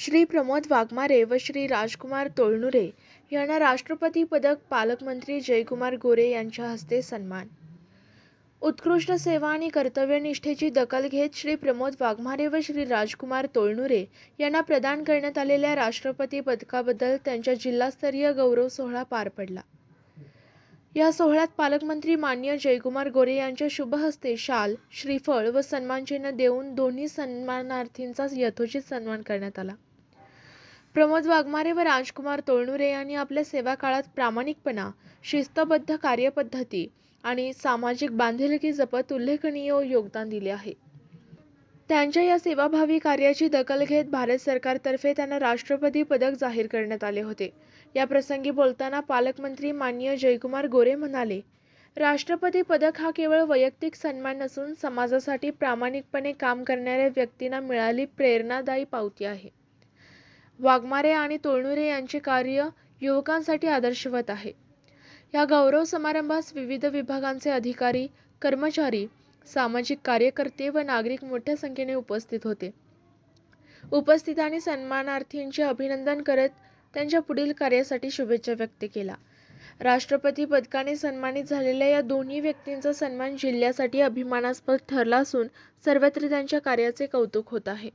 श्री प्रमोद वाघमारे व श्री राजकुमार तोळनुरे यांना राष्ट्रपती पदक पालकमंत्री जयकुमार गोरे यांच्या हस्ते सन्मान. उत्कृष्ट सेवा आणि कर्तव्यनिष्ठेची दखल घेत श्री प्रमोद वाघमारे व श्री राजकुमार तोळनुरे यांना प्रदान करण्यात आलेल्या राष्ट्रपती पदकाबद्दल त्यांच्या जिल्हास्तरीय गौरव सोहळा पार पडला. या सोहळ्यात पालकमंत्री माननीय जयकुमार गोरे यांच्या शुभ हस्ते शाल, श्रीफळ व सन्मानचिन्ह देऊन दोन्ही सन्मानार्थींचा यथोचित सन्मान करण्यात आला. प्रमोद वाघमारे व राजकुमार तोळनुरे यांनी आपल्या सेवा काळात प्रामाणिकपणा, शिस्तबद्ध कार्यपद्धती आणि सामाजिक बांधिलकी जपत उल्लेखनीय योगदान दिले आहे. त्यांच्या या सेवाभावी कार्याची दखल घेत भारत सरकारतर्फे त्यांना राष्ट्रपती पदक जाहीर करण्यात आले होते. या प्रसंगी बोलताना पालकमंत्री माननीय जयकुमार गोरे म्हणाले, राष्ट्रपती पदक हा केवळ वैयक्तिक सन्मान नसून समाजासाठी प्रामाणिकपणे काम करणाऱ्या व्यक्तींना मिळालेली प्रेरणादायी पावती आहे. वाघमारे आणि तोळनुरे यांचे कार्य युवकांसाठी आदर्शवत आहे. या गौरव समारंभास विविध विभागांचे अधिकारी, कर्मचारी, सामाजिक कार्यकर्ते व नागरिक मोठ्या संख्येने उपस्थित होते. उपस्थितांनी सन्मानार्थींचे अभिनंदन करत त्यांच्या पुढील कार्यासाठी शुभेच्छा व्यक्त केल्या. राष्ट्रपती पदकाने सन्मानित झालेल्या या दोन्ही व्यक्तींचा सन्मान जिल्ह्यासाठी अभिमानास्पद ठरला असून सर्वत्र त्यांच्या कार्याचे कौतुक होत आहे.